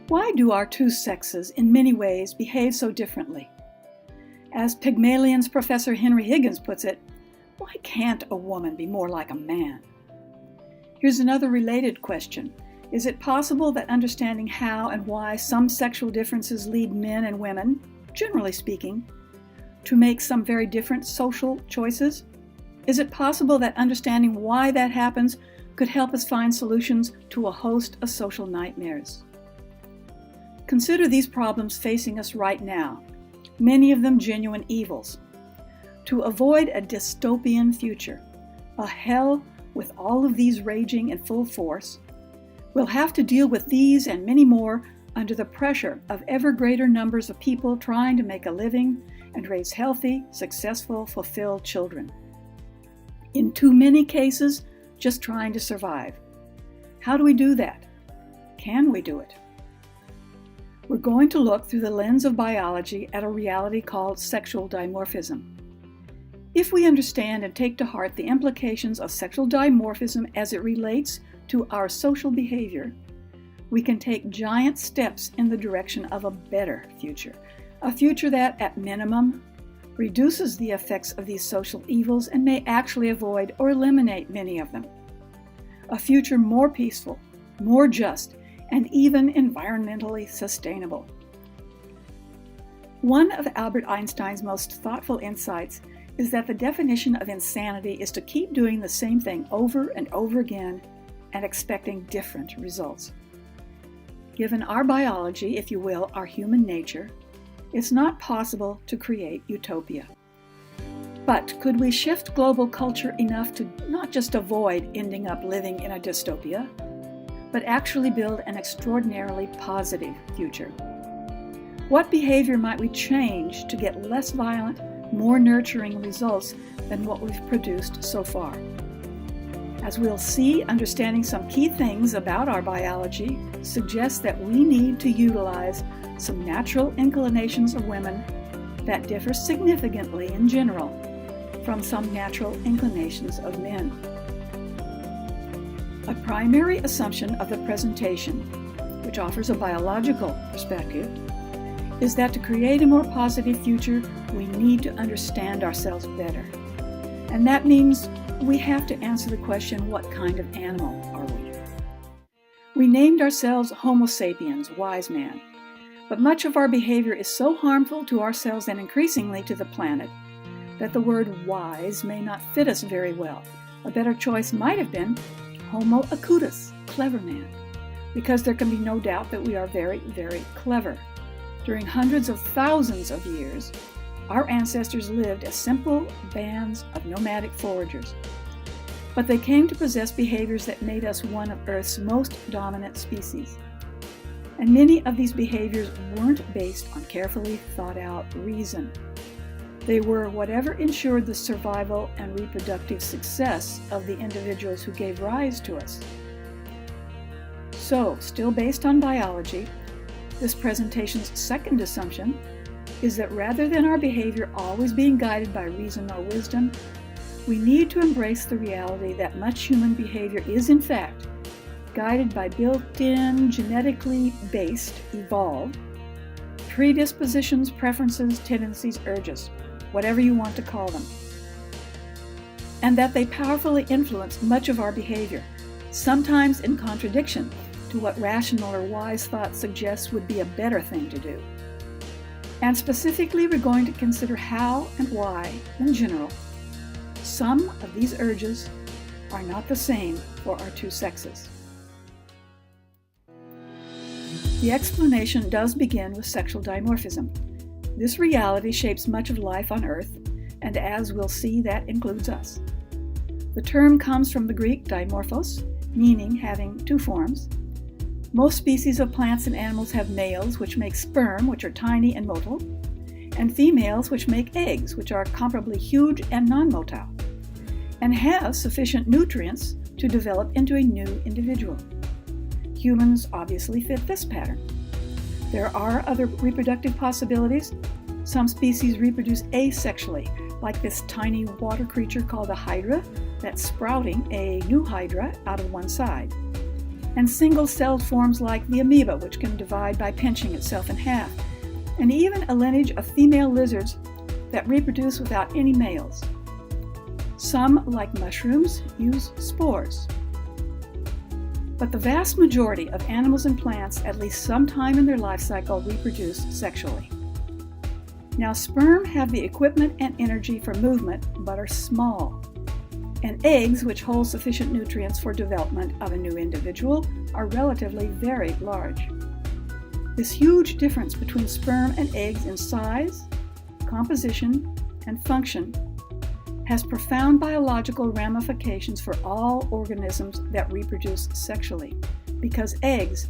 Why do our two sexes in many ways behave so differently? As Pygmalion's Professor Henry Higgins puts it, why can't a woman be more like a man? Here's another related question. Is it possible that understanding how and why some sexual differences lead men and women, generally speaking, to make some very different social choices? Is it possible that understanding why that happens could help us find solutions to a host of social nightmares? Consider these problems facing us right now, many of them genuine evils. To avoid a dystopian future, a hell with all of these raging in full force, we'll have to deal with these and many more under the pressure of ever greater numbers of people trying to make a living and raise healthy, successful, fulfilled children. In too many cases, just trying to survive. How do we do that? Can we do it? We're going to look through the lens of biology at a reality called sexual dimorphism. If we understand and take to heart the implications of sexual dimorphism as it relates to our social behavior, we can take giant steps in the direction of a better future, a future that, at minimum, reduces the effects of these social evils and may actually avoid or eliminate many of them. A future more peaceful, more just, and even environmentally sustainable. One of Albert Einstein's most thoughtful insights is that the definition of insanity is to keep doing the same thing over and over again and expecting different results. Given our biology, if you will, our human nature, it's not possible to create utopia. But could we shift global culture enough to not just avoid ending up living in a dystopia, but actually build an extraordinarily positive future? What behavior might we change to get less violent, more nurturing results than what we've produced so far? As we'll see, understanding some key things about our biology suggests that we need to utilize some natural inclinations of women that differ significantly in general from some natural inclinations of men. A primary assumption of the presentation, which offers a biological perspective, is that to create a more positive future, we need to understand ourselves better. And that means we have to answer the question, what kind of animal are we? We named ourselves Homo sapiens, wise man, but much of our behavior is so harmful to ourselves and increasingly to the planet that the word wise may not fit us very well. A better choice might have been Homo acutus, clever man, because there can be no doubt that we are very, very clever. During hundreds of thousands of years, our ancestors lived as simple bands of nomadic foragers. But they came to possess behaviors that made us one of Earth's most dominant species. And many of these behaviors weren't based on carefully thought out reason. They were whatever ensured the survival and reproductive success of the individuals who gave rise to us. So, still based on biology, this presentation's second assumption is that rather than our behavior always being guided by reason or wisdom, we need to embrace the reality that much human behavior is, in fact, guided by built-in, genetically based, evolved predispositions, preferences, tendencies, urges, whatever you want to call them, and that they powerfully influence much of our behavior, sometimes in contradiction to what rational or wise thought suggests would be a better thing to do. And specifically, we're going to consider how and why, in general, some of these urges are not the same for our two sexes. The explanation does begin with sexual dimorphism. This reality shapes much of life on Earth, and as we'll see, that includes us. The term comes from the Greek dimorphos, meaning having two forms. Most species of plants and animals have males, which make sperm, which are tiny and motile, and females, which make eggs, which are comparably huge and non-motile, and have sufficient nutrients to develop into a new individual. Humans obviously fit this pattern. There are other reproductive possibilities. Some species reproduce asexually, like this tiny water creature called a hydra that's sprouting a new hydra out of one side. and single-celled forms like the amoeba, which can divide by pinching itself in half, and even a lineage of female lizards that reproduce without any males. Some, like mushrooms, use spores. But the vast majority of animals and plants, at least sometime in their life cycle, reproduce sexually. Now, sperm have the equipment and energy for movement, but are small. And eggs, which hold sufficient nutrients for development of a new individual, are relatively very large. This huge difference between sperm and eggs in size, composition, and function has profound biological ramifications for all organisms that reproduce sexually, because eggs,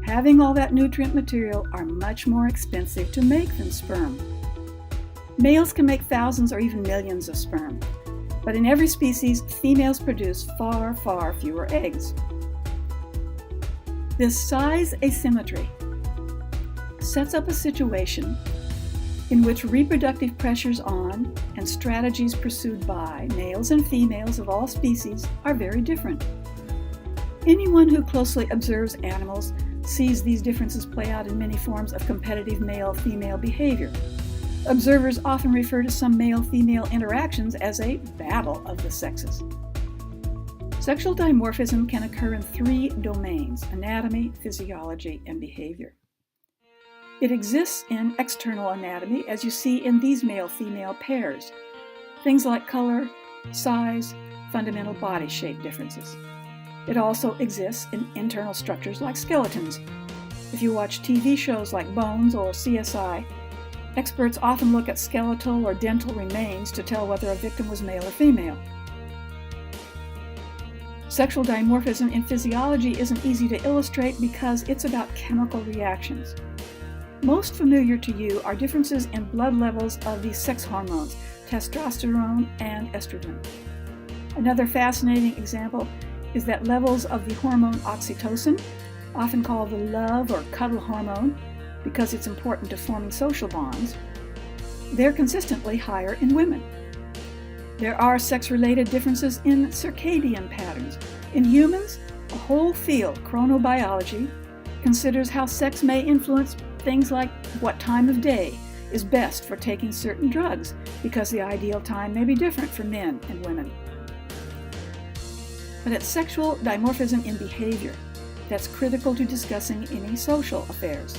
having all that nutrient material, are much more expensive to make than sperm. Males can make thousands or even millions of sperm, but in every species, females produce far, far fewer eggs. This size asymmetry sets up a situation in which reproductive pressures on and strategies pursued by males and females of all species are very different. Anyone who closely observes animals sees these differences play out in many forms of competitive male-female behavior. Observers often refer to some male-female interactions as a battle of the sexes. Sexual dimorphism can occur in three domains: anatomy, physiology, and behavior. It exists in external anatomy, as you see in these male-female pairs, things like color, size, fundamental body shape differences. It also exists in internal structures like skeletons. If you watch TV shows like Bones or CSI, experts often look at skeletal or dental remains to tell whether a victim was male or female. Sexual dimorphism in physiology isn't easy to illustrate because it's about chemical reactions. Most familiar to you are differences in blood levels of the sex hormones, testosterone and estrogen. Another fascinating example is that levels of the hormone oxytocin, often called the love or cuddle hormone because it's important to forming social bonds, they're consistently higher in women. There are sex-related differences in circadian patterns. In humans, a whole field, chronobiology, considers how sex may influence things like what time of day is best for taking certain drugs, because the ideal time may be different for men and women. But it's sexual dimorphism in behavior that's critical to discussing any social affairs.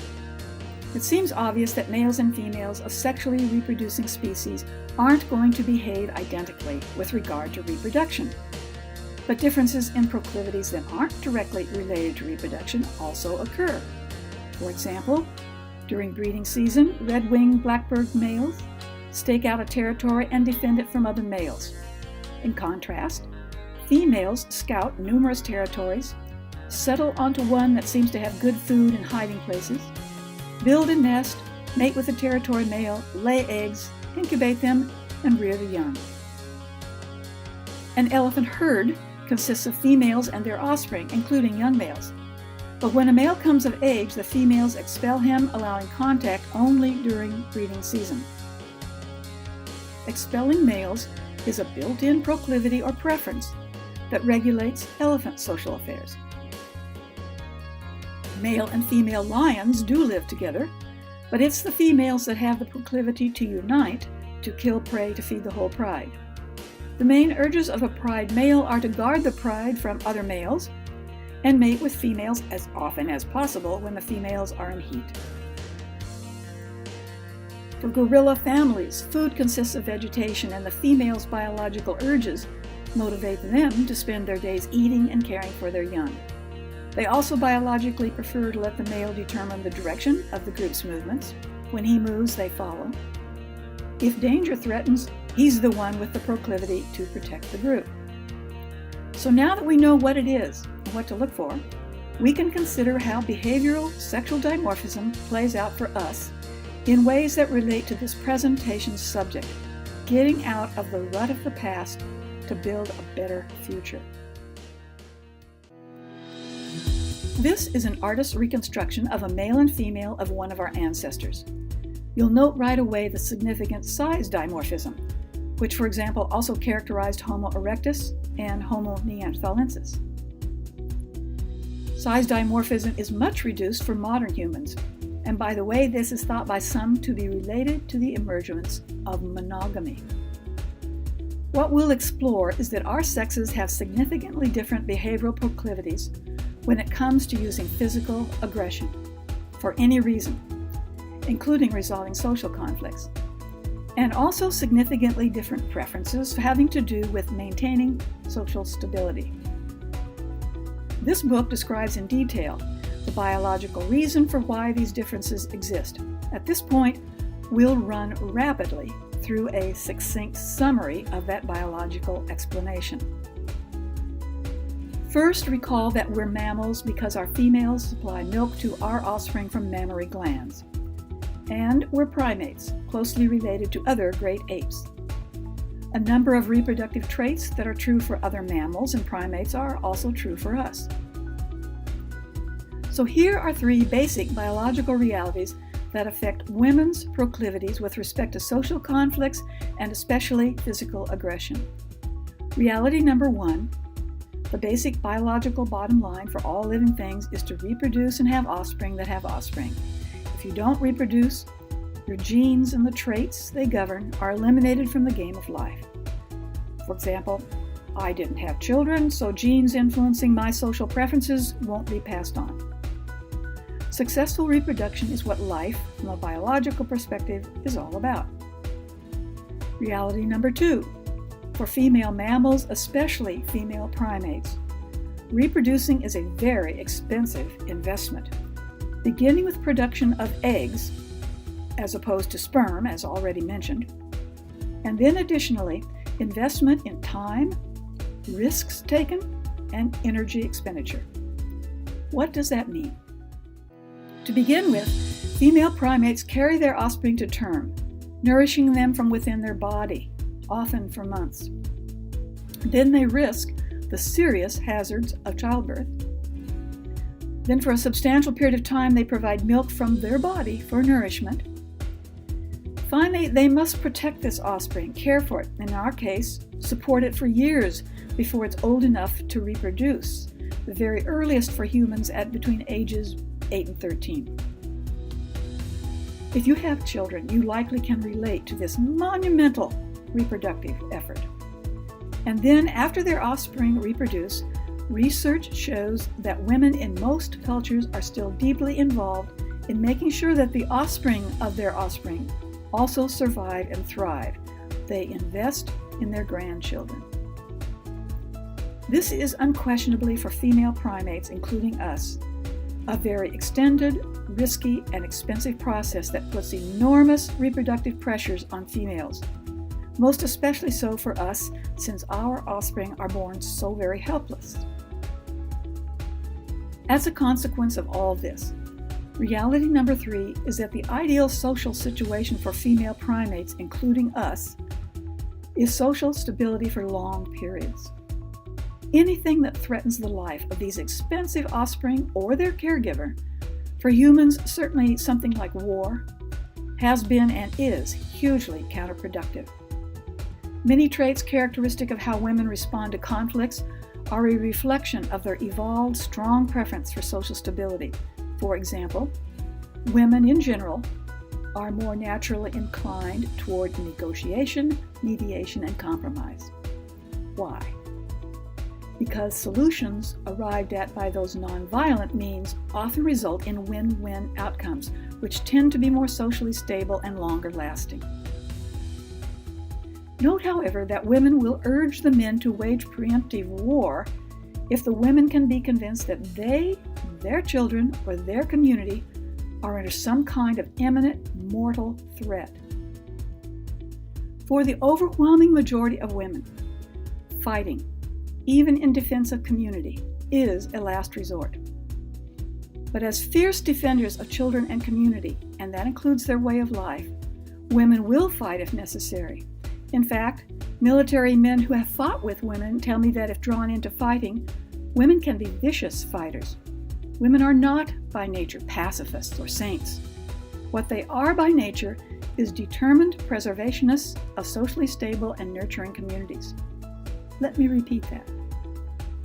It seems obvious that males and females of sexually reproducing species aren't going to behave identically with regard to reproduction. But differences in proclivities that aren't directly related to reproduction also occur. For example, during breeding season, red-winged blackbird males stake out a territory and defend it from other males. In contrast, females scout numerous territories, settle onto one that seems to have good food and hiding places, build a nest, mate with a territory male, lay eggs, incubate them, and rear the young. An elephant herd consists of females and their offspring, including young males. But when a male comes of age, the females expel him, allowing contact only during breeding season. Expelling males is a built-in proclivity or preference that regulates elephant social affairs. Male and female lions do live together, but it's the females that have the proclivity to unite, to kill prey to feed the whole pride. The main urges of a pride male are to guard the pride from other males and mate with females as often as possible when the females are in heat. For gorilla families, food consists of vegetation, and the females' biological urges motivate them to spend their days eating and caring for their young. They also biologically prefer to let the male determine the direction of the group's movements. When he moves, they follow. If danger threatens, he's the one with the proclivity to protect the group. So now that we know what it is and what to look for, we can consider how behavioral sexual dimorphism plays out for us in ways that relate to this presentation's subject, getting out of the rut of the past to build a better future. This is an artist's reconstruction of a male and female of one of our ancestors. You'll note right away the significant size dimorphism, which, for example, also characterized Homo erectus and Homo neanderthalensis. Size dimorphism is much reduced for modern humans, and by the way, this is thought by some to be related to the emergence of monogamy. What we'll explore is that our sexes have significantly different behavioral proclivities when it comes to using physical aggression for any reason, including resolving social conflicts, and also significantly different preferences having to do with maintaining social stability. This book describes in detail the biological reason for why these differences exist. At this point, we'll run rapidly through a succinct summary of that biological explanation. First, recall that we're mammals because our females supply milk to our offspring from mammary glands. And we're primates, closely related to other great apes. A number of reproductive traits that are true for other mammals and primates are also true for us. So here are three basic biological realities that affect women's proclivities with respect to social conflicts and especially physical aggression. Reality number one, the basic biological bottom line for all living things is to reproduce and have offspring that have offspring. If you don't reproduce, your genes and the traits they govern are eliminated from the game of life. For example, I didn't have children, so genes influencing my social preferences won't be passed on. Successful reproduction is what life, from a biological perspective, is all about. Reality number two, for female mammals, especially female primates, reproducing is a very expensive investment, beginning with production of eggs, as opposed to sperm, as already mentioned, and then additionally, investment in time, risks taken, and energy expenditure. What does that mean? To begin with, female primates carry their offspring to term, nourishing them from within their body, often for months. Then they risk the serious hazards of childbirth. Then for a substantial period of time, they provide milk from their body for nourishment. Finally, they must protect this offspring, care for it, in our case, support it for years before it's old enough to reproduce, the very earliest for humans at between ages 8 and 13. If you have children, you likely can relate to this monumental reproductive effort. And then, after their offspring reproduce, research shows that women in most cultures are still deeply involved in making sure that the offspring of their offspring also survive and thrive. They invest in their grandchildren. This is unquestionably, for female primates, including us, a very extended, risky, and expensive process that puts enormous reproductive pressures on females, most especially so for us since our offspring are born so very helpless. As a consequence of all this, reality number three is that the ideal social situation for female primates, including us, is social stability for long periods. Anything that threatens the life of these expensive offspring or their caregiver, for humans certainly something like war, has been and is hugely counterproductive. Many traits characteristic of how women respond to conflicts are a reflection of their evolved strong preference for social stability. For example, women in general are more naturally inclined toward negotiation, mediation, and compromise. Why? Because solutions arrived at by those nonviolent means often result in win-win outcomes, which tend to be more socially stable and longer lasting. Note, however, that women will urge the men to wage preemptive war if the women can be convinced that they, their children, or their community are under some kind of imminent mortal threat. For the overwhelming majority of women, fighting, even in defense of community, is a last resort. But as fierce defenders of children and community, and that includes their way of life, women will fight if necessary. In fact, military men who have fought with women tell me that if drawn into fighting, women can be vicious fighters. Women are not by nature pacifists or saints. What they are by nature is determined preservationists of socially stable and nurturing communities. Let me repeat that.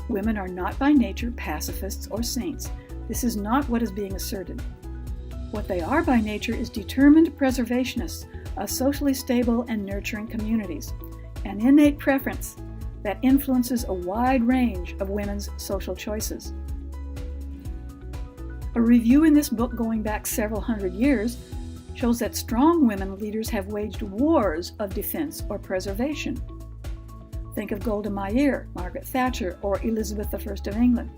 Women are not by nature pacifists or saints. This is not what is being asserted. What they are by nature is determined preservationists of socially stable and nurturing communities, an innate preference that influences a wide range of women's social choices. A review in this book going back several hundred years shows that strong women leaders have waged wars of defense or preservation. Think of Golda Meir, Margaret Thatcher, or Elizabeth I of England.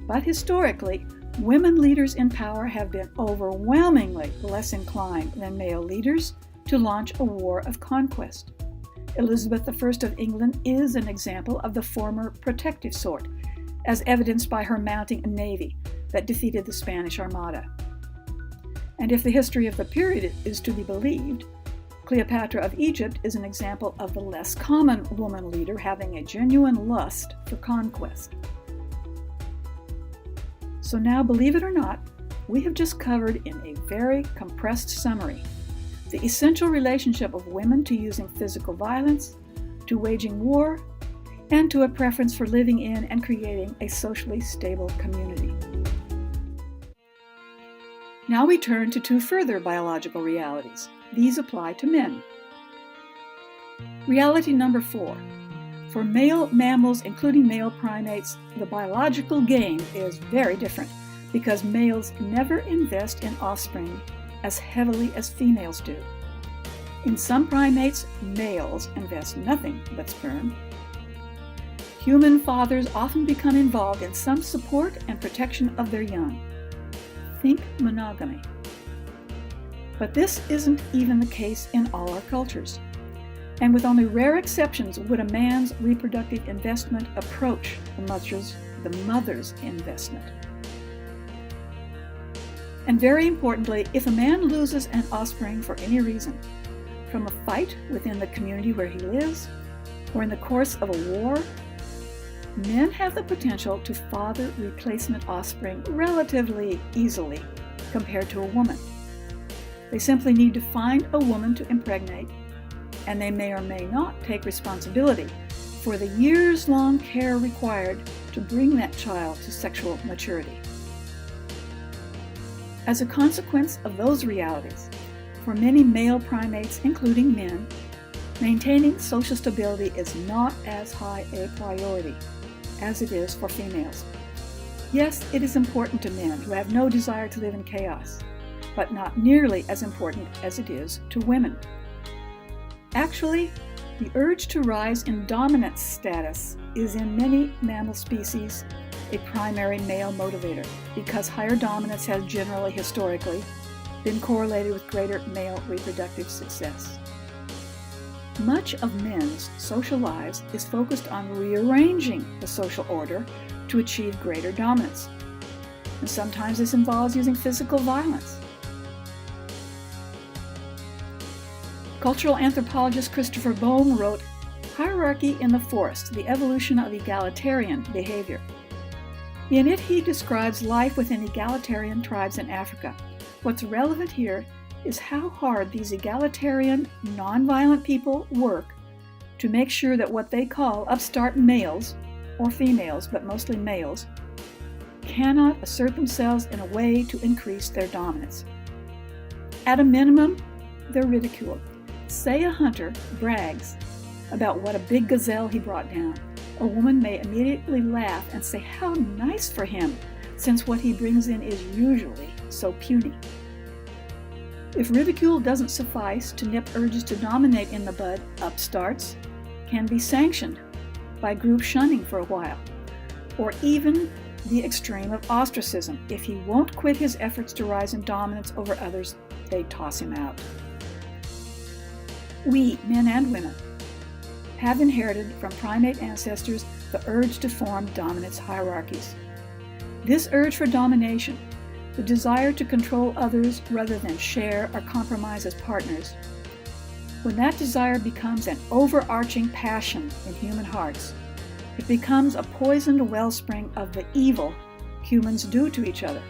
But historically, women leaders in power have been overwhelmingly less inclined than male leaders to launch a war of conquest. Elizabeth I of England is an example of the former protective sort, as evidenced by her mounting a navy that defeated the Spanish Armada. And if the history of the period is to be believed, Cleopatra of Egypt is an example of the less common woman leader having a genuine lust for conquest. So now, believe it or not, we have just covered in a very compressed summary the essential relationship of women to using physical violence, to waging war, and to a preference for living in and creating a socially stable community. Now we turn to two further biological realities. These apply to men. Reality number 4. For male mammals, including male primates, the biological game is very different because males never invest in offspring as heavily as females do. In some primates, males invest nothing but sperm. Human fathers often become involved in some support and protection of their young. Think monogamy. But this isn't even the case in all our cultures. And with only rare exceptions would a man's reproductive investment approach the mother's investment. And very importantly, if a man loses an offspring for any reason, from a fight within the community where he lives, or in the course of a war, men have the potential to father replacement offspring relatively easily compared to a woman. They simply need to find a woman to impregnate, and they may or may not take responsibility for the years-long care required to bring that child to sexual maturity. As a consequence of those realities, for many male primates, including men, maintaining social stability is not as high a priority as it is for females. Yes, it is important to men who have no desire to live in chaos, but not nearly as important as it is to women. Actually, the urge to rise in dominance status is in many mammal species a primary male motivator because higher dominance has generally, historically, been correlated with greater male reproductive success. Much of men's social lives is focused on rearranging the social order to achieve greater dominance. And sometimes this involves using physical violence. Cultural anthropologist Christopher Bohm wrote, "Hierarchy in the Forest, the Evolution of Egalitarian Behavior." In it, he describes life within egalitarian tribes in Africa. What's relevant here is how hard these egalitarian, nonviolent people work to make sure that what they call upstart males, or females, but mostly males, cannot assert themselves in a way to increase their dominance. At a minimum, they're ridiculed. Say a hunter brags about what a big gazelle he brought down. A woman may immediately laugh and say how nice for him, since what he brings in is usually so puny. If ridicule doesn't suffice to nip urges to dominate in the bud, upstarts can be sanctioned by group shunning for a while, or even the extreme of ostracism. If he won't quit his efforts to rise in dominance over others, they toss him out. We, men and women, have inherited from primate ancestors the urge to form dominance hierarchies. This urge for domination, the desire to control others rather than share or compromise as partners, when that desire becomes an overarching passion in human hearts, it becomes a poisoned wellspring of the evil humans do to each other.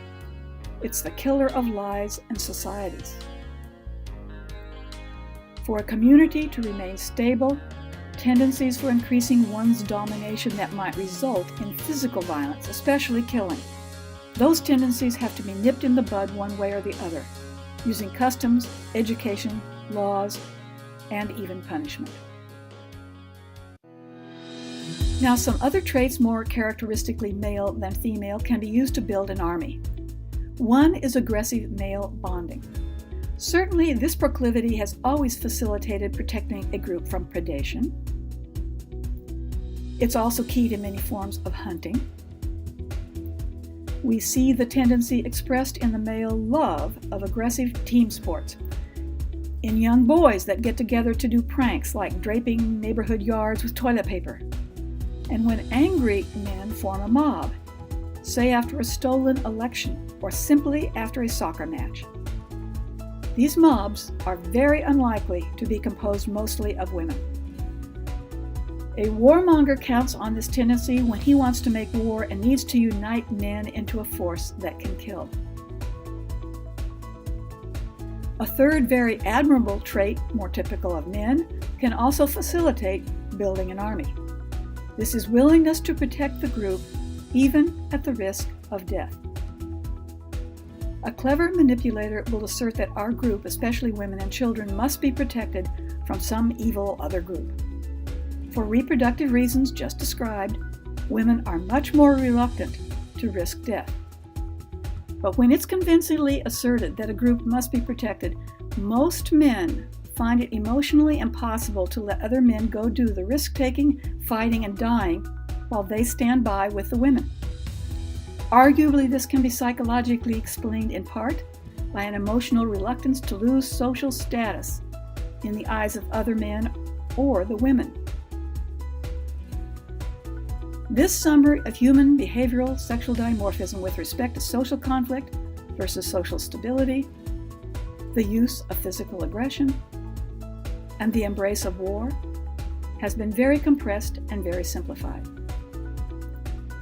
It's the killer of lives and societies. For a community to remain stable, tendencies for increasing one's domination that might result in physical violence, especially killing. Those tendencies have to be nipped in the bud one way or the other, using customs, education, laws, and even punishment. Now, some other traits more characteristically male than female can be used to build an army. One is aggressive male bonding. Certainly, this proclivity has always facilitated protecting a group from predation. It's also key to many forms of hunting. We see the tendency expressed in the male love of aggressive team sports, in young boys that get together to do pranks like draping neighborhood yards with toilet paper, and when angry men form a mob, say after a stolen election or simply after a soccer match. These mobs are very unlikely to be composed mostly of women. A warmonger counts on this tendency when he wants to make war and needs to unite men into a force that can kill. A third very admirable trait, more typical of men, can also facilitate building an army. This is willingness to protect the group, even at the risk of death. A clever manipulator will assert that our group, especially women and children, must be protected from some evil other group. For reproductive reasons just described, women are much more reluctant to risk death. But when it's convincingly asserted that a group must be protected, most men find it emotionally impossible to let other men go do the risk-taking, fighting, and dying while they stand by with the women. Arguably, this can be psychologically explained in part by an emotional reluctance to lose social status in the eyes of other men or the women. This summary of human behavioral sexual dimorphism with respect to social conflict versus social stability, the use of physical aggression, and the embrace of war has been very compressed and very simplified.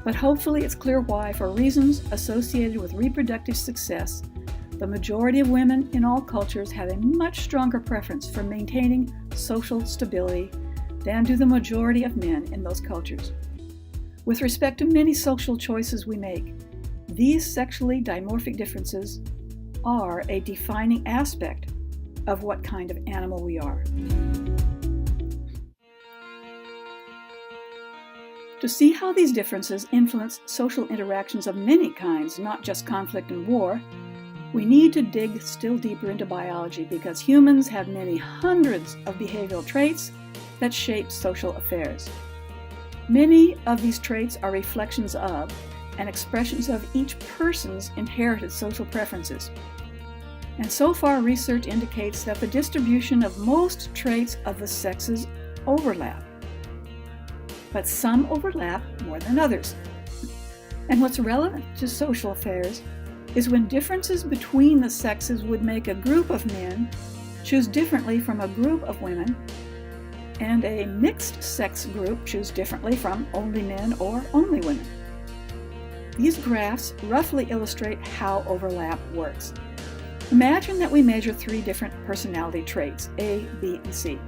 But hopefully it's clear why, for reasons associated with reproductive success, the majority of women in all cultures have a much stronger preference for maintaining social stability than do the majority of men in those cultures. With respect to many social choices we make, these sexually dimorphic differences are a defining aspect of what kind of animal we are. To see how these differences influence social interactions of many kinds, not just conflict and war, we need to dig still deeper into biology because humans have many hundreds of behavioral traits that shape social affairs. Many of these traits are reflections of and expressions of each person's inherited social preferences. And so far, research indicates that the distribution of most traits of the sexes overlap. But some overlap more than others. And what's relevant to social affairs is when differences between the sexes would make a group of men choose differently from a group of women, and a mixed sex group choose differently from only men or only women. These graphs roughly illustrate how overlap works. Imagine that we measure 3 different personality traits, A, B, and C.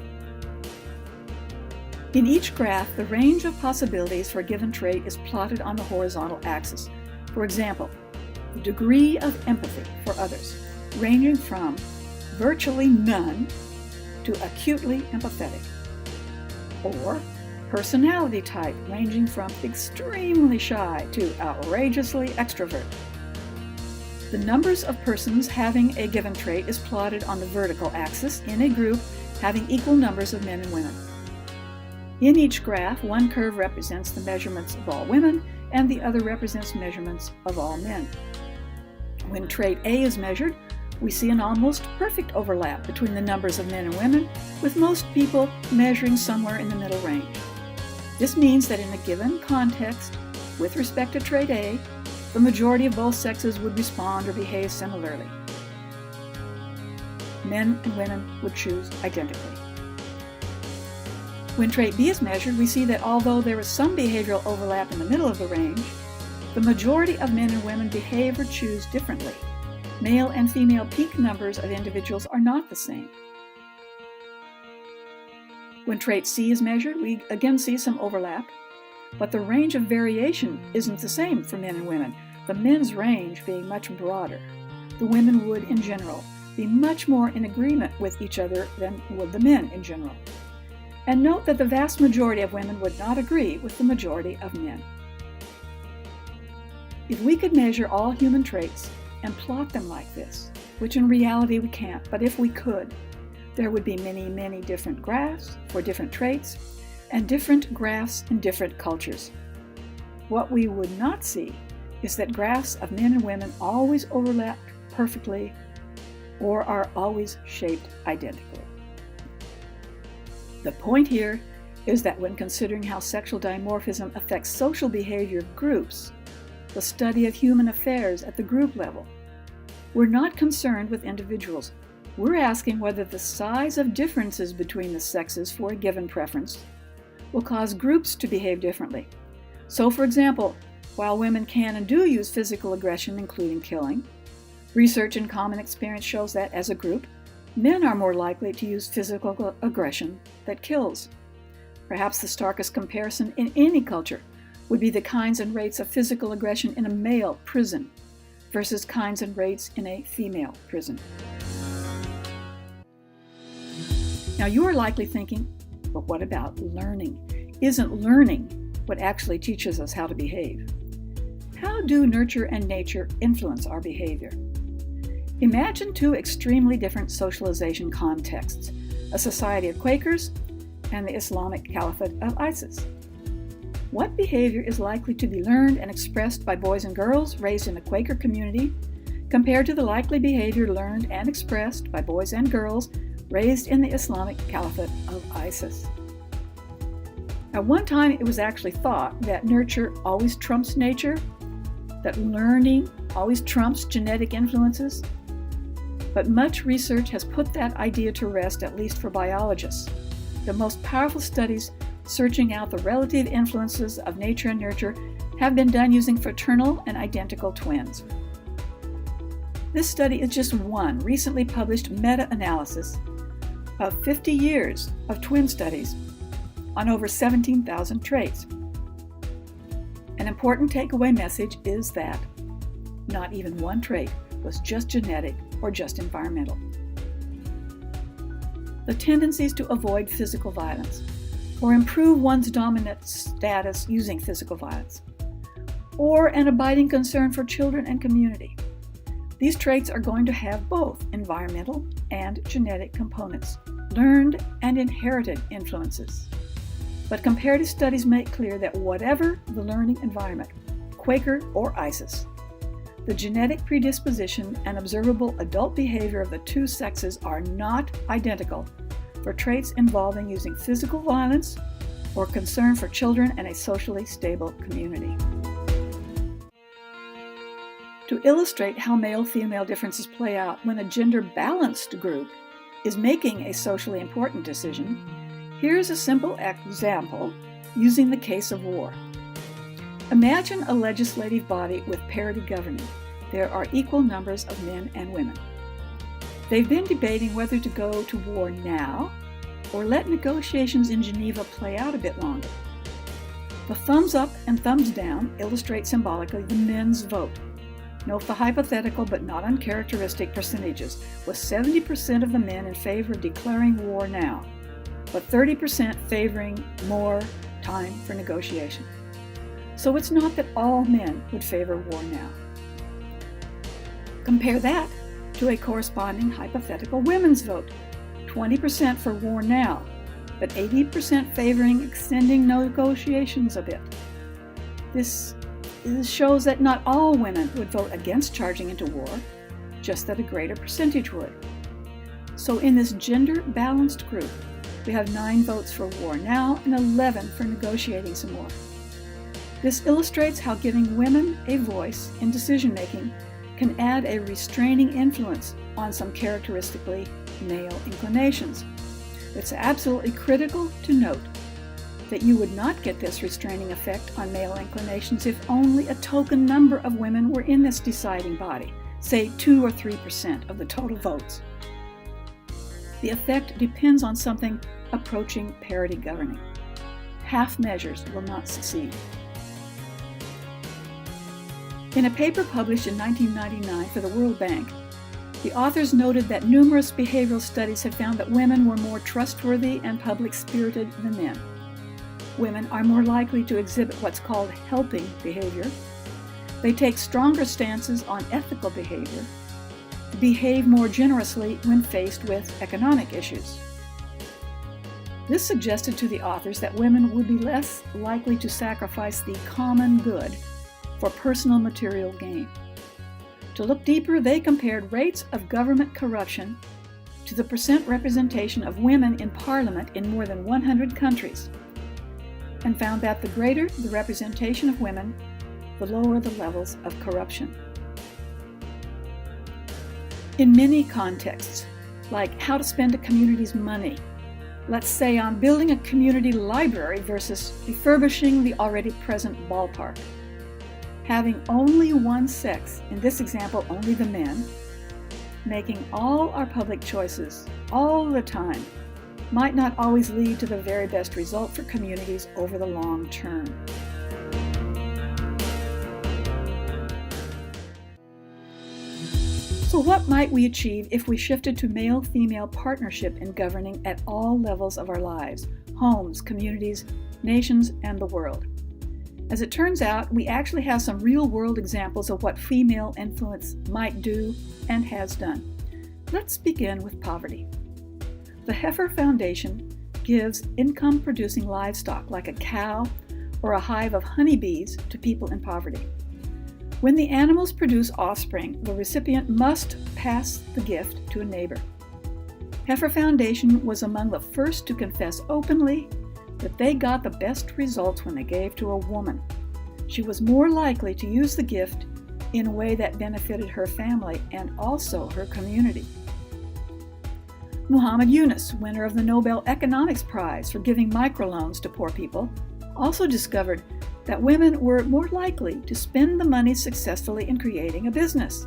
In each graph, the range of possibilities for a given trait is plotted on the horizontal axis. For example, the degree of empathy for others, ranging from virtually none to acutely empathetic. Or personality type, ranging from extremely shy to outrageously extrovert. The numbers of persons having a given trait is plotted on the vertical axis in a group having equal numbers of men and women. In each graph, one curve represents the measurements of all women and the other represents measurements of all men. When trait A is measured, we see an almost perfect overlap between the numbers of men and women, with most people measuring somewhere in the middle range. This means that in a given context, with respect to trait A, the majority of both sexes would respond or behave similarly. Men and women would choose identically. When trait B is measured, we see that although there is some behavioral overlap in the middle of the range, the majority of men and women behave or choose differently. Male and female peak numbers of individuals are not the same. When trait C is measured, we again see some overlap, but the range of variation isn't the same for men and women, the men's range being much broader. The women would, in general, be much more in agreement with each other than would the men in general. And note that the vast majority of women would not agree with the majority of men. If we could measure all human traits and plot them like this, which in reality we can't, but if we could, there would be many, many different graphs for different traits and different graphs in different cultures. What we would not see is that graphs of men and women always overlap perfectly or are always shaped identically. The point here is that when considering how sexual dimorphism affects social behavior of groups, the study of human affairs at the group level, we're not concerned with individuals. We're asking whether the size of differences between the sexes for a given preference will cause groups to behave differently. So, for example, while women can and do use physical aggression, including killing, research and common experience shows that, as a group, men are more likely to use physical aggression that kills. Perhaps the starkest comparison in any culture would be the kinds and rates of physical aggression in a male prison versus kinds and rates in a female prison. Now you are likely thinking, but what about learning? Isn't learning what actually teaches us how to behave? How do nurture and nature influence our behavior? Imagine two extremely different socialization contexts, a society of Quakers and the Islamic Caliphate of ISIS. What behavior is likely to be learned and expressed by boys and girls raised in a Quaker community compared to the likely behavior learned and expressed by boys and girls raised in the Islamic Caliphate of ISIS? At one time, it was actually thought that nurture always trumps nature, that learning always trumps genetic influences. But much research has put that idea to rest, at least for biologists. The most powerful studies searching out the relative influences of nature and nurture have been done using fraternal and identical twins. This study is just one recently published meta-analysis of 50 years of twin studies on over 17,000 traits. An important takeaway message is that not even one trait was just genetic or just environmental. The tendencies to avoid physical violence or improve one's dominant status using physical violence, or an abiding concern for children and community. These traits are going to have both environmental and genetic components, learned and inherited influences. But comparative studies make clear that whatever the learning environment, Quaker or ISIS, the genetic predisposition and observable adult behavior of the two sexes are not identical for traits involving using physical violence or concern for children and a socially stable community. To illustrate how male-female differences play out when a gender-balanced group is making a socially important decision, here's a simple example using the case of war. Imagine a legislative body with parity governing. There are equal numbers of men and women. They've been debating whether to go to war now or let negotiations in Geneva play out a bit longer. The thumbs up and thumbs down illustrate symbolically the men's vote. Note the hypothetical but not uncharacteristic percentages, with 70% of the men in favor of declaring war now, but 30% favoring more time for negotiation. So it's not that all men would favor war now. Compare that to a corresponding hypothetical women's vote, 20% for war now, but 80% favoring extending negotiations a bit. This shows that not all women would vote against charging into war, just that a greater percentage would. So in this gender-balanced group, we have 9 votes for war now and 11 for negotiating some more. This illustrates how giving women a voice in decision-making can add a restraining influence on some characteristically male inclinations. It's absolutely critical to note that you would not get this restraining effect on male inclinations if only a token number of women were in this deciding body, say 2 or 3% of the total votes. the effect depends on something approaching parity governing. Half measures will not succeed. In a paper published in 1999 for the World Bank, the authors noted that numerous behavioral studies had found that women were more trustworthy and public-spirited than men. Women are more likely to exhibit what's called helping behavior. They take stronger stances on ethical behavior, behave more generously when faced with economic issues. This suggested to the authors that women would be less likely to sacrifice the common good for personal material gain. To look deeper, they compared rates of government corruption to the percent representation of women in parliament in more than 100 countries, and found that the greater the representation of women, the lower the levels of corruption. In many contexts, like how to spend a community's money, let's say on building a community library versus refurbishing the already present ballpark, having only one sex, in this example only the men, making all our public choices all the time, might not always lead to the very best result for communities over the long term. So what might we achieve if we shifted to male-female partnership in governing at all levels of our lives, homes, communities, nations, and the world? As it turns out, we actually have some real-world examples of what female influence might do and has done. Let's begin with poverty. The Heifer Foundation gives income-producing livestock like a cow or a hive of honeybees to people in poverty. When the animals produce offspring, the recipient must pass the gift to a neighbor. Heifer Foundation was among the first to confess openly that they got the best results when they gave to a woman. She was more likely to use the gift in a way that benefited her family and also her community. Muhammad Yunus, winner of the Nobel Economics Prize for giving microloans to poor people, also discovered that women were more likely to spend the money successfully in creating a business.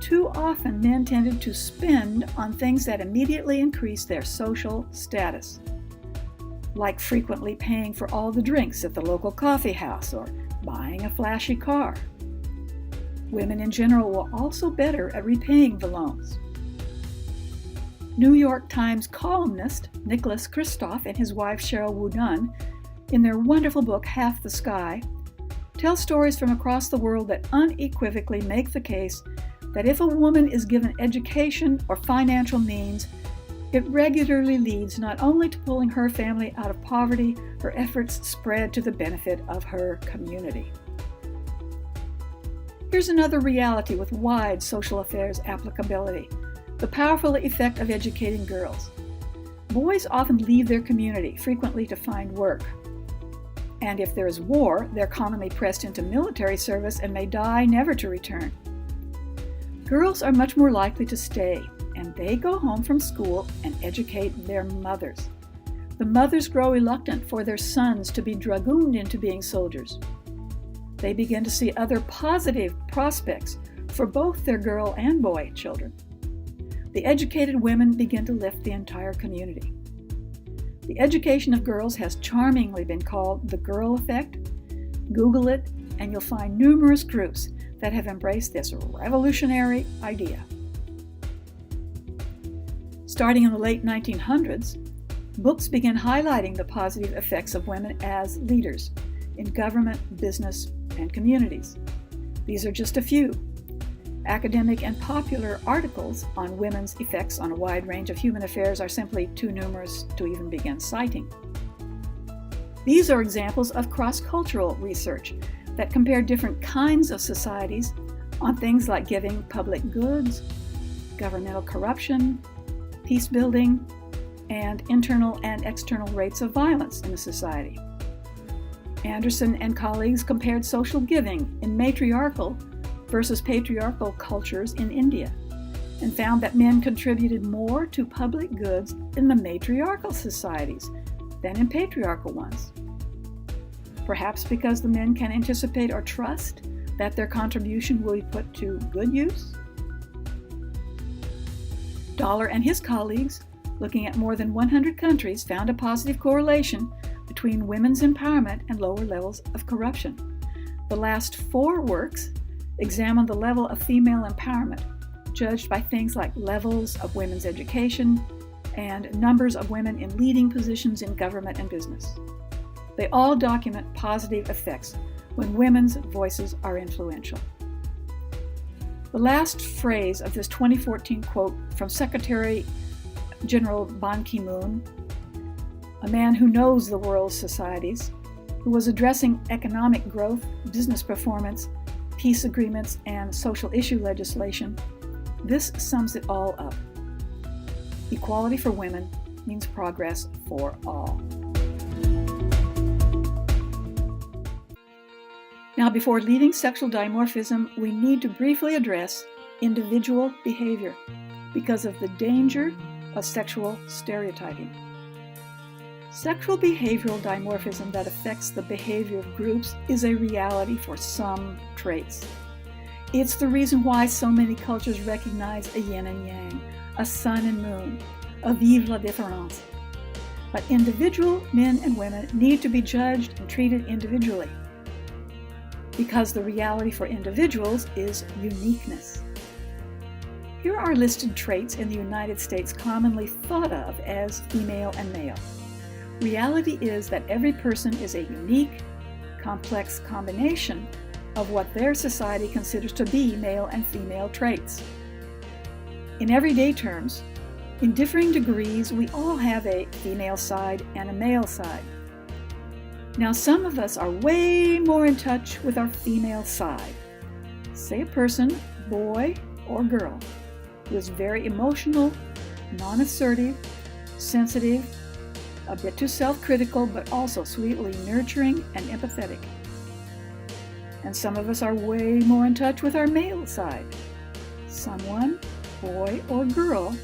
Too often, men tended to spend on things that immediately increased their social status, like frequently paying for all the drinks at the local coffee house or buying a flashy car. Women in general were also better at repaying the loans. New York Times columnist Nicholas Kristof and his wife Sheryl Wudunn, in their wonderful book Half the Sky, tell stories from across the world that unequivocally make the case that if a woman is given education or financial means, it regularly leads not only to pulling her family out of poverty, her efforts spread to the benefit of her community. Here's another reality with wide social affairs applicability: the powerful effect of educating girls. Boys often leave their community, frequently to find work. And if there is war, they're commonly pressed into military service and may die never to return. Girls are much more likely to stay, and they go home from school and educate their mothers. The mothers grow reluctant for their sons to be dragooned into being soldiers. They begin to see other positive prospects for both their girl and boy children. The educated women begin to lift the entire community. The education of girls has charmingly been called the girl effect. Google it, and you'll find numerous groups that have embraced this revolutionary idea. Starting in the late 1900s, books began highlighting the positive effects of women as leaders in government, business, and communities. These are just a few. Academic and popular articles on women's effects on a wide range of human affairs are simply too numerous to even begin citing. These are examples of cross-cultural research that compare different kinds of societies on things like giving public goods, governmental corruption, peace building, and internal and external rates of violence in a society. Anderson and colleagues compared social giving in matriarchal versus patriarchal cultures in India, and found that men contributed more to public goods in the matriarchal societies than in patriarchal ones. Perhaps because the men can anticipate or trust that their contribution will be put to good use? Dollar and his colleagues looking at more than 100 countries, found a positive correlation between women's empowerment and lower levels of corruption. The last 4 works examine the level of female empowerment, judged by things like levels of women's education and numbers of women in leading positions in government and business. They all document positive effects when women's voices are influential. The last phrase of this 2014 quote from Secretary General Ban Ki-moon, a man who knows the world's societies, who was addressing economic growth, business performance, peace agreements, and social issue legislation, this sums it all up. Equality for women means progress for all. Now, before leaving sexual dimorphism, we need to briefly address individual behavior because of the danger of sexual stereotyping. Sexual behavioral dimorphism that affects the behavior of groups is a reality for some traits. It's the reason why so many cultures recognize a yin and yang, a sun and moon, a vive la différence. But individual men and women need to be judged and treated individually, because the reality for individuals is uniqueness. Here are listed traits in the United States commonly thought of as female and male. Reality is that every person is a unique, complex combination of what their society considers to be male and female traits. In everyday terms, in differing degrees, we all have a female side and a male side. Now, some of us are way more in touch with our female side. Say a person, boy or girl, who is very emotional, non-assertive, sensitive, a bit too self-critical, but also sweetly nurturing and empathetic. And some of us are way more in touch with our male side. Someone, boy or girl,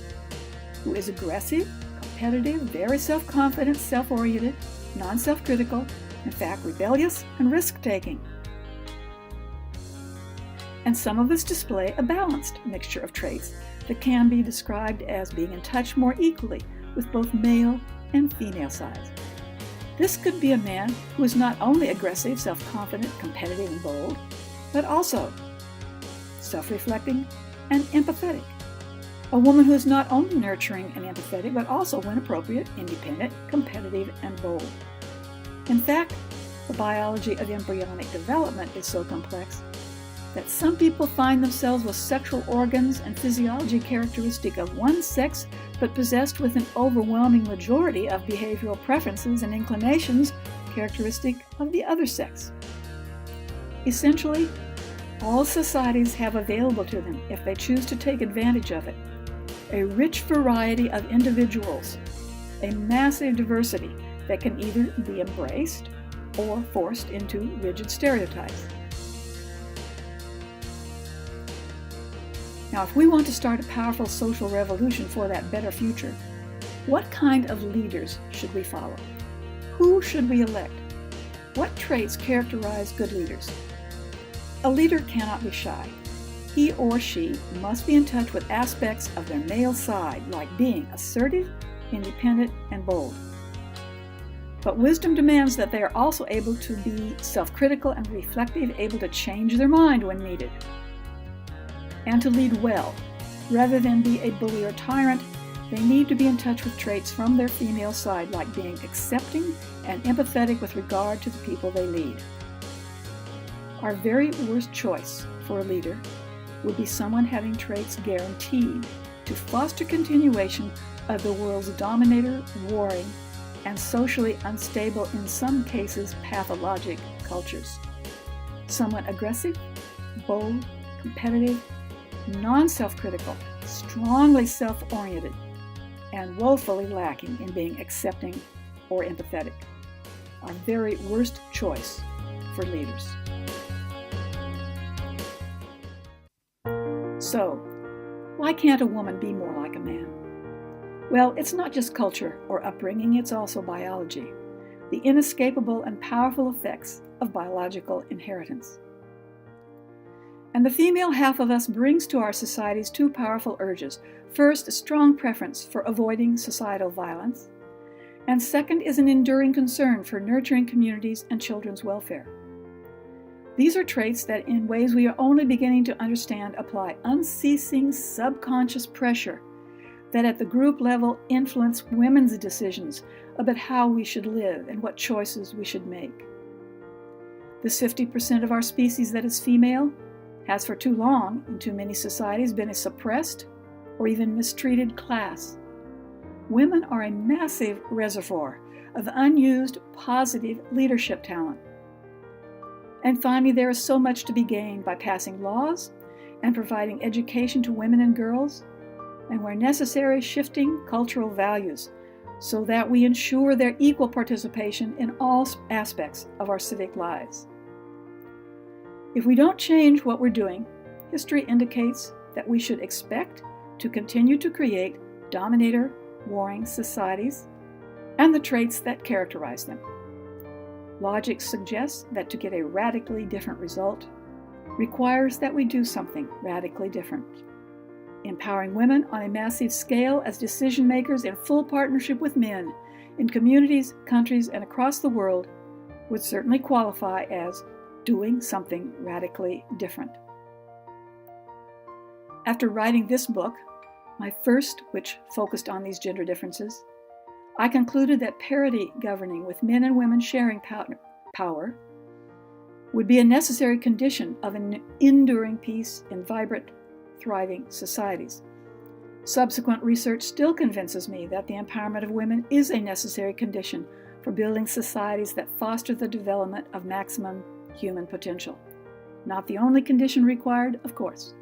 who is aggressive, competitive, very self-confident, self-oriented, non-self-critical, in fact, rebellious and risk-taking. And some of us display a balanced mixture of traits that can be described as being in touch more equally with both male and female sides. This could be a man who is not only aggressive, self-confident, competitive, and bold, but also self-reflecting and empathetic. A woman who is not only nurturing and empathetic, but also, when appropriate, independent, competitive, and bold. In fact, the biology of embryonic development is so complex that some people find themselves with sexual organs and physiology characteristic of one sex, but possessed with an overwhelming majority of behavioral preferences and inclinations characteristic of the other sex. Essentially, all societies have available to them, if they choose to take advantage of it, a rich variety of individuals, a massive diversity that can either be embraced or forced into rigid stereotypes. Now, if we want to start a powerful social revolution for that better future, what kind of leaders should we follow? Who should we elect? What traits characterize good leaders? A leader cannot be shy. He or she must be in touch with aspects of their male side, like being assertive, independent, and bold. But wisdom demands that they are also able to be self-critical and reflective, able to change their mind when needed, and to lead well. Rather than be a bully or tyrant, they need to be in touch with traits from their female side, like being accepting and empathetic with regard to the people they lead. Our very worst choice for a leader would be someone having traits guaranteed to foster continuation of the world's dominator, warring, and socially unstable, in some cases pathologic, cultures. Someone aggressive, bold, competitive, non-self-critical, strongly self-oriented, and woefully lacking in being accepting or empathetic. Our very worst choice for leaders. So, why can't a woman be more like a man? Well, it's not just culture or upbringing, it's also biology, the inescapable and powerful effects of biological inheritance. And the female half of us brings to our societies two powerful urges. First, a strong preference for avoiding societal violence, and second is an enduring concern for nurturing communities and children's welfare. These are traits that, in ways we are only beginning to understand, apply unceasing subconscious pressure that at the group level influence women's decisions about how we should live and what choices we should make. This 50% of our species that is female has for too long, in too many societies, been a suppressed or even mistreated class. Women are a massive reservoir of unused positive leadership talent. And finally, there is so much to be gained by passing laws and providing education to women and girls, and where necessary, shifting cultural values so that we ensure their equal participation in all aspects of our civic lives. If we don't change what we're doing, history indicates that we should expect to continue to create dominator, warring societies and the traits that characterize them. Logic suggests that to get a radically different result requires that we do something radically different. Empowering women on a massive scale as decision makers in full partnership with men in communities, countries, and across the world would certainly qualify as doing something radically different. After writing this book, my first, which focused on these gender differences, I concluded that parity governing with men and women sharing power would be a necessary condition of an enduring peace in vibrant, thriving societies. Subsequent research still convinces me that the empowerment of women is a necessary condition for building societies that foster the development of maximum human potential. Not the only condition required, of course,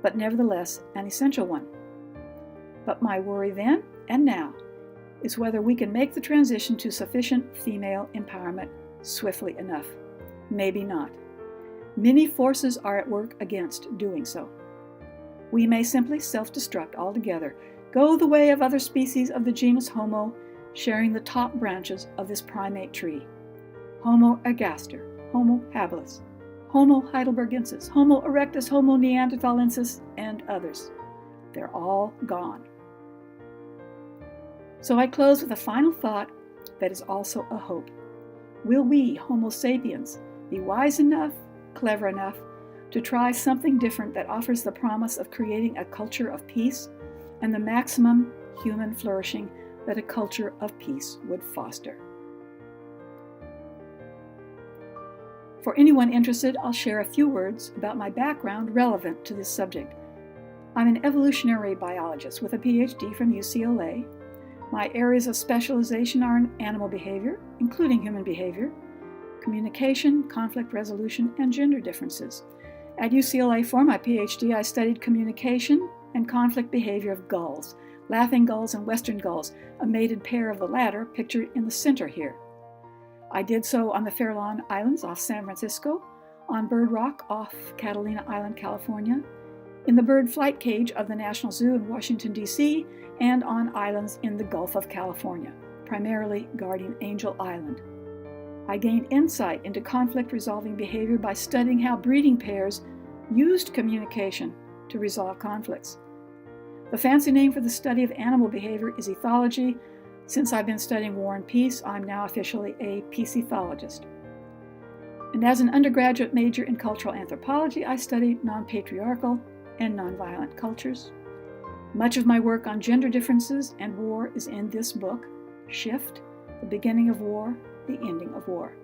but nevertheless an essential one. But my worry then and now is whether we can make the transition to sufficient female empowerment swiftly enough. Maybe not. Many forces are at work against doing so. We may simply self-destruct altogether, go the way of other species of the genus Homo, sharing the top branches of this primate tree. Homo ergaster, Homo habilis, Homo heidelbergensis, Homo erectus, Homo neanderthalensis, and others. They're all gone. So I close with a final thought that is also a hope. Will we, Homo sapiens, be wise enough, clever enough, to try something different that offers the promise of creating a culture of peace and the maximum human flourishing that a culture of peace would foster? For anyone interested, I'll share a few words about my background relevant to this subject. I'm an evolutionary biologist with a PhD from UCLA. My areas of specialization are in animal behavior, including human behavior, communication, conflict resolution, and gender differences. At UCLA for my PhD, I studied communication and conflict behavior of gulls, laughing gulls and western gulls, a mated pair of the latter pictured in the center here. I did so on the Farallon Islands off San Francisco, on Bird Rock off Catalina Island, California, in the bird flight cage of the National Zoo in Washington, D.C., and on islands in the Gulf of California, primarily Guardian Angel Island. I gained insight into conflict-resolving behavior by studying how breeding pairs used communication to resolve conflicts. The fancy name for the study of animal behavior is ethology. Since I've been studying war and peace, I'm now officially a peace ethologist. And as an undergraduate major in cultural anthropology, I studied non-patriarchal and nonviolent cultures. Much of my work on gender differences and war is in this book, Shift, The Beginning of War, The Ending of War.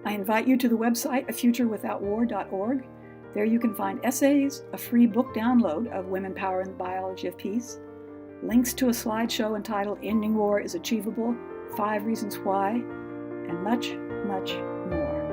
I invite you to the website afuturewithoutwar.org. There you can find essays, a free book download of Women, Power, and the Biology of Peace, links to a slideshow entitled Ending War is Achievable, 5 Reasons Why, and much, much more.